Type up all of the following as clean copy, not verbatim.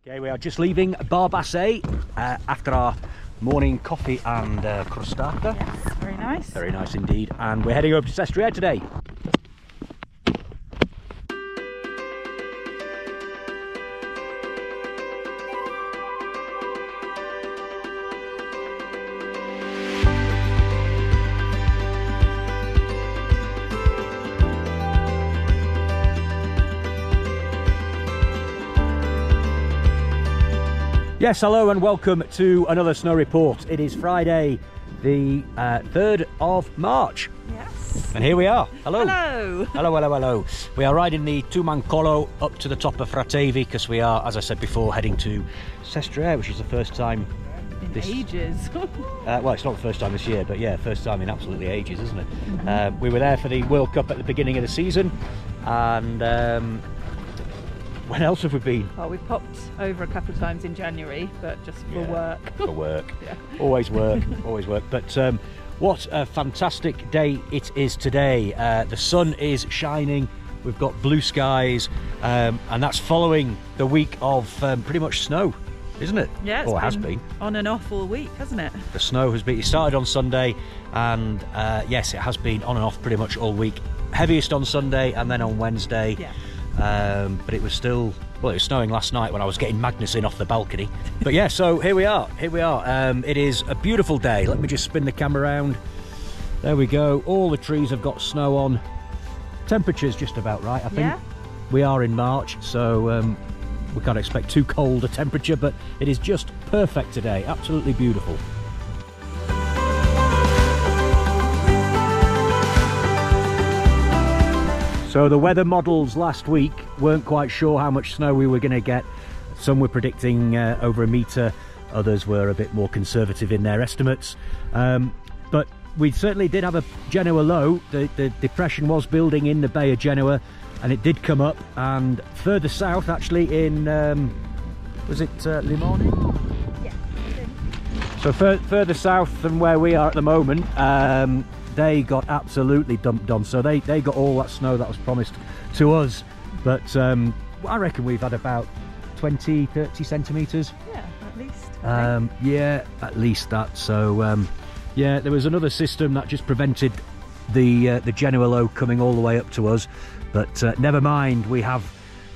Okay, we are just leaving Barbasset after our morning coffee and crostata. Yes, very nice. Very nice indeed. And we're heading over to Sestriere today. Yes, hello and welcome to another snow report. It is Friday, the 3rd of March. Yes. And here we are. Hello. Hello. Hello, hello, hello. We are riding the two-man-colo up to the top of Fratevi because we are, as I said before, heading to Sestriere, which is the first time In ages. well, it's not the first time this year, but yeah, first time in absolutely ages, isn't it? We were there for the World Cup at the beginning of the season, and when else have we been? Well, we've popped over a couple of times in January, but just for work. For work. Yeah. Always work, always work. But what a fantastic day it is today. The sun is shining, we've got blue skies, and that's following the week of pretty much snow, isn't it? Yeah, or it has been. On and off all week, hasn't it? The snow has been, it started on Sunday, and yes, it has been on and off pretty much all week. Heaviest on Sunday and then on Wednesday. Yeah. But it was still, well, it was snowing last night when I was getting Magnus in off the balcony. But yeah, so here we are. It is a beautiful day. Let me just spin the camera around. There we go. All the trees have got snow on. Temperature's just about right, I think. Yeah. We are in March, so we can't expect too cold a temperature, but it is just perfect today. Absolutely beautiful. So the weather models last week weren't quite sure how much snow we were going to get. Some were predicting over a metre, others were a bit more conservative in their estimates. But we certainly did have a Genoa low. The depression was building in the Bay of Genoa, and it did come up. And further south, actually, in was it Limone? Yeah. So further south than where we are at the moment, they got absolutely dumped on, so they got all that snow that was promised to us. But I reckon we've had about 20-30 centimetres. Yeah, at least. Yeah, at least that. So yeah, there was another system that just prevented the Genoa low coming all the way up to us, but never mind. We have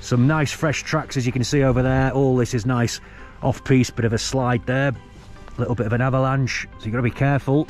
some nice fresh tracks, as you can see over there. All this is nice off-piste, bit of a slide there, a little bit of an avalanche, so you've got to be careful.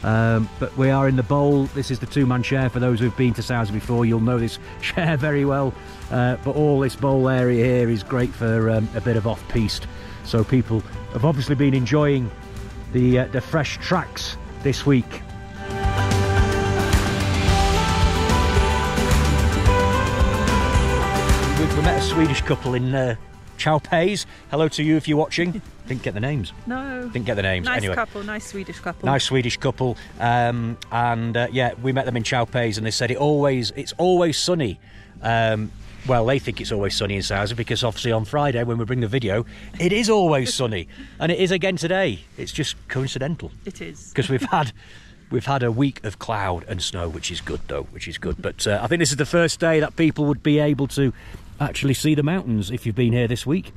But we are in the bowl. This is the two-man chair. For those who've been to Sauze before, you'll know this chair very well. But all this bowl area here is great for a bit of off-piste. So people have obviously been enjoying the fresh tracks this week. We met a Swedish couple in Shoutouts. Hello to you if you're watching. Didn't get the names. No. Didn't get the names. Nice anyway. couple, nice Swedish couple. Nice Swedish couple. Yeah, we met them in Shoutouts, and they said it's always sunny. Well, they think it's always sunny in Sauze because obviously on Friday when we bring the video, it is always sunny, and it is again today. It's just coincidental. It is. Because we've had a week of cloud and snow, which is good though, which is good. But I think this is the first day that people would be able to actually see the mountains if you've been here this week.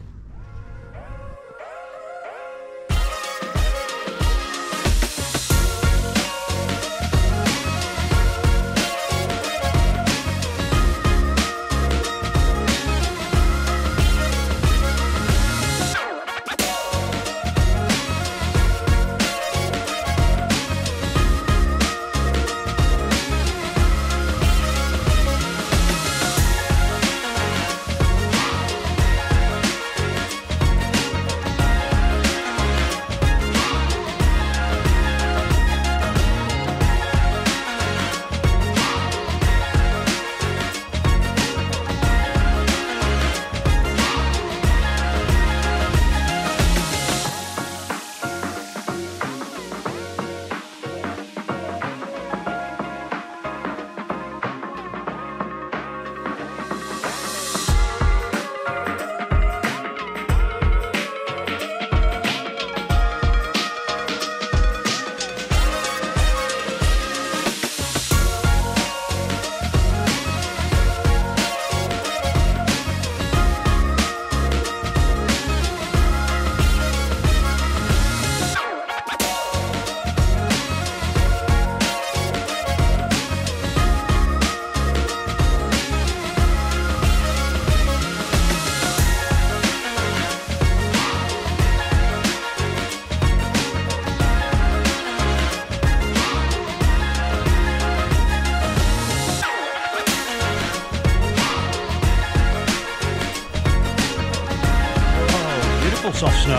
beautiful soft snow.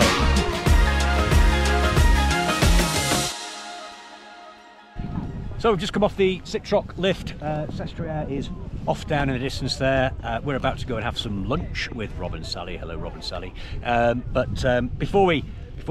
So we've just come off the Six Rock lift. Sestriere is off down in the distance there. We're about to go and have some lunch with Rob and Sally. Hello, Rob and Sally. But before we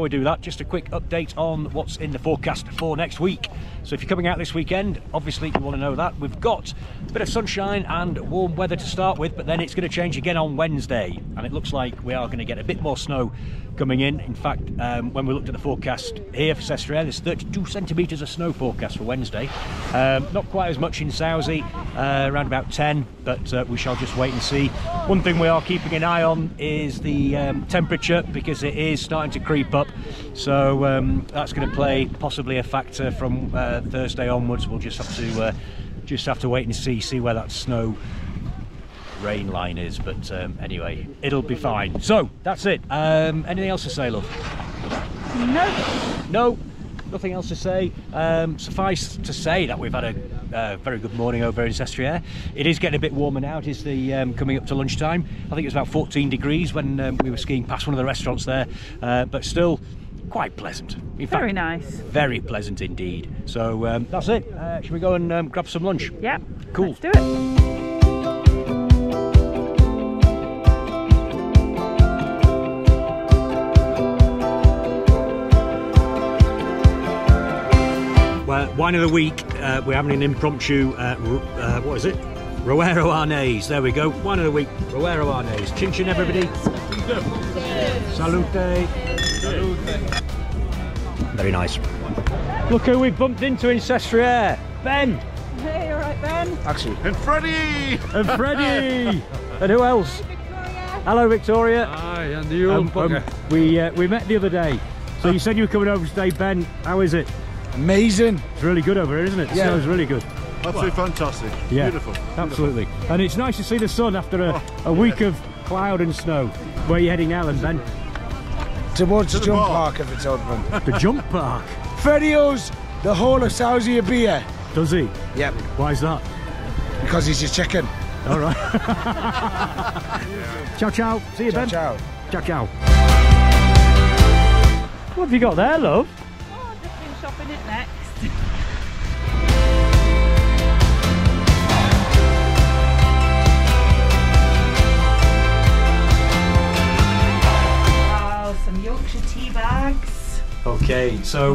do that, just a quick update on what's in the forecast for next week. So if you're coming out this weekend, obviously you want to know that. We've got a bit of sunshine and warm weather to start with, but then it's going to change again on Wednesday. And it looks like we are going to get a bit more snow coming in. In fact, when we looked at the forecast here for Sestriere, there's 32 centimetres of snow forecast for Wednesday. Not quite as much in Sauze, around about 10, but we shall just wait and see. One thing we are keeping an eye on is the temperature, because it is starting to creep up. So that's going to play possibly a factor from Thursday onwards. We'll just have to wait and see where that snow rain line is, but anyway, it'll be fine. So that's it. Anything else to say, love? No, nothing else to say. Suffice to say that we've had a very good morning over in Sestriere. It is getting a bit warmer now. It is the coming up to lunchtime. I think it was about 14 degrees when we were skiing past one of the restaurants there, but still quite pleasant. In fact, very nice. Very pleasant indeed. So that's it. Should we go and grab some lunch? Yeah. Cool. Let's do it. Wine of the week, we're having an impromptu, what is it? Roero Arnais. There we go. Wine of the week, Roero Arnais. Chin chin, everybody. Salute. Salute. Very nice. Look who we've bumped into in Sestriere. Ben. Hey, all right, Ben. Actually. And Freddie. And Freddie. And who else? Hello, Victoria. Hi, and you. We met the other day. So you said you were coming over today, Ben. How is it? Amazing. It's really good over here, isn't it? The snow's really good. Absolutely fantastic. Yeah, beautiful. Absolutely. And it's nice to see the sun after a week of cloud and snow. Where are you heading now then, Ben? Towards the jump park if it's open. The jump park? Freddie owes the whole of Sauze a beer. Does he? Yep. Why is that? Because he's your chicken. All right. Ciao, ciao. See you, Ben. Ciao. Ciao, ciao. What have you got there, love? Oh, I've just been shopping it next. Wow, some Yorkshire tea bags. Okay, so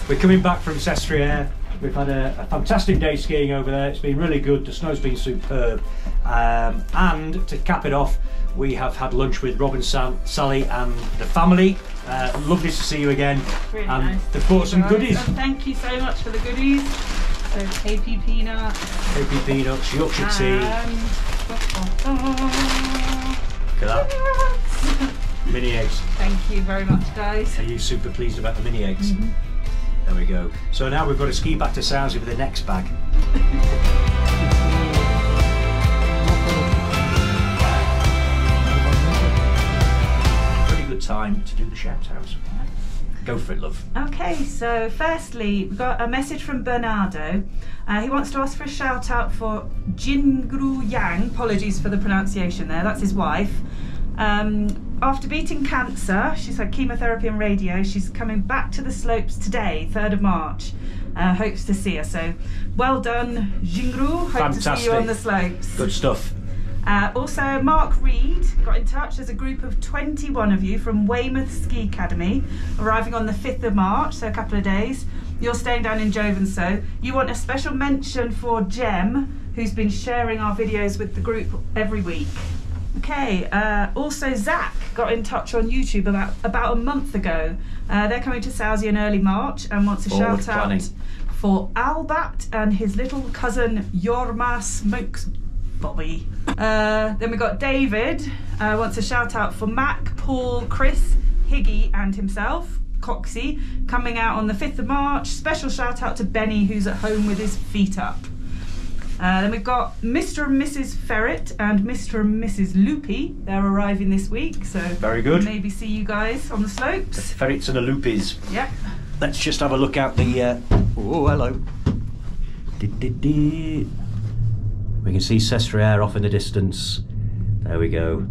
we're coming back from Sestriere. We've had a fantastic day skiing over there. It's been really good. The snow's been superb. And to cap it off, we have had lunch with Rob and Sally and the family. Lovely to see you again. Really and nice. they've brought some goodies. And thank you so much for the goodies. So KP peanuts. KP peanuts, Yorkshire tea. Look at that. Mini eggs. Thank you very much, guys. Are you super pleased about the mini eggs? Mm-hmm. There we go. So now we've got to ski back to Sauze with the next bag. Pretty good time to do the shout-outs. Go for it, love. Okay, so firstly, we've got a message from Bernardo. He wants to ask for a shout-out for Jingru Yang. Apologies for the pronunciation there, that's his wife. After beating cancer, she's had chemotherapy and radio. She's coming back to the slopes today, 3rd of March. Hopes to see her. So well done, Jingru. Hope to see you on the slopes. Good stuff. Also, Mark Reed got in touch. There's a group of 21 of you from Weymouth Ski Academy arriving on the 5th of March, so a couple of days. You're staying down in Jovenso. You want a special mention for Jem, who's been sharing our videos with the group every week. Okay, also Zach got in touch on YouTube about a month ago. They're coming to Sauze in early March and wants a shout out for Albat and his little cousin Jorma Smokes Bobby. Then we got David, wants a shout out for Mac, Paul, Chris, Higgy and himself, Coxie, coming out on the 5th of March. Special shout out to Benny, who's at home with his feet up. Then we've got Mr. and Mrs. Ferret and Mr. and Mrs. Loopy. They're arriving this week, so very good. Maybe see you guys on the slopes. The ferrets and the loopies. Yep. Let's just have a look out the. Oh, hello. We can see Sestriere off in the distance. There we go.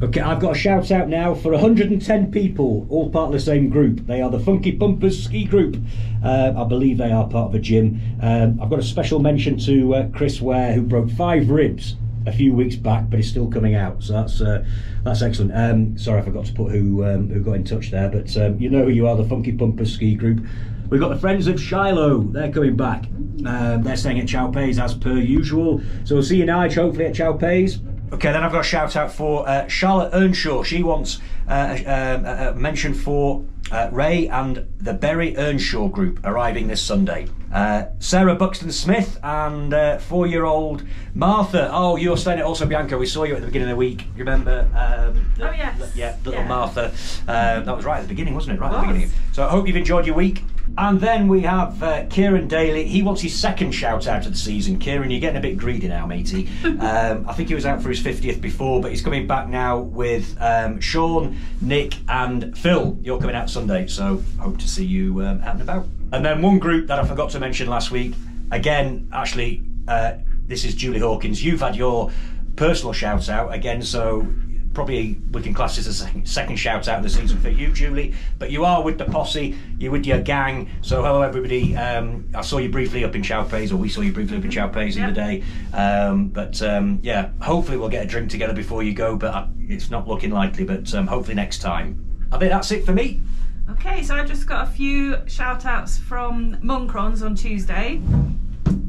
Okay, I've got a shout out now for 110 people, all part of the same group. They are the Funky Pumpers Ski Group. I believe they are part of a gym. I've got a special mention to Chris Ware, who broke 5 ribs a few weeks back, but is still coming out. So that's excellent. Sorry, I forgot to put who got in touch there, but you know who you are, the Funky Pumpers Ski Group. We've got the Friends of Shiloh. They're coming back. They're staying at Chow Pays as per usual. So we'll see you Nige, hopefully at Chow Pays. Okay, then I've got a shout out for Charlotte Earnshaw. She wants a mention for Ray and the Berry Earnshaw group arriving this Sunday. Sarah Buxton Smith and 4-year-old Martha. Oh, you're staying at also Bianca. We saw you at the beginning of the week. You remember? Oh yes. Yeah, little Martha. That was right at the beginning, wasn't it? Right at the beginning. So I hope you've enjoyed your week. And then we have Kieran Daly. He wants his second shout out of the season. Kieran, you're getting a bit greedy now, matey. I think he was out for his 50th before, but he's coming back now with Sean, Nick and Phil. You're coming out Sunday, so hope to see you out and about. And then one group that I forgot to mention last week, again, actually, this is Julie Hawkins. You've had your personal shout out again, so probably we can class this as a second shout out of the season for you, Julie, but you are with the posse, you're with your gang, so hello everybody. I saw you briefly up in Chow Pays, or we saw you briefly up in Chow Pays in the day, yeah, hopefully we'll get a drink together before you go, but it's not looking likely, but hopefully next time. I think that's it for me. Okay, so I've just got a few shout outs from Muncrons on Tuesday.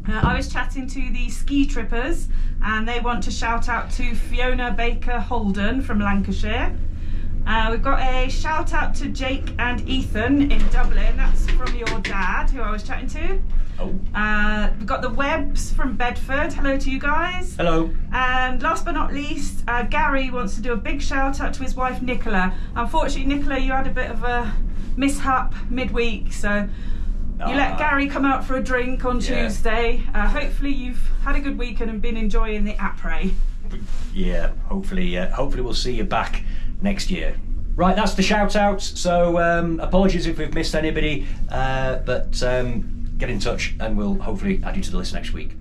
I was chatting to the ski trippers and they want to shout out to Fiona Baker Holden from Lancashire. We've got a shout out to Jake and Ethan in Dublin. That's from your dad, who I was chatting to. Oh. We've got the Webbs from Bedford. Hello to you guys. Hello. And last but not least, Gary wants to do a big shout out to his wife Nicola. Unfortunately, Nicola, you had a bit of a mishap midweek, so you let Gary come out for a drink on Tuesday. Hopefully you've had a good weekend and been enjoying the après. Yeah, hopefully we'll see you back next year. Right, that's the shout outs, so apologies if we've missed anybody, but get in touch and we'll hopefully add you to the list next week.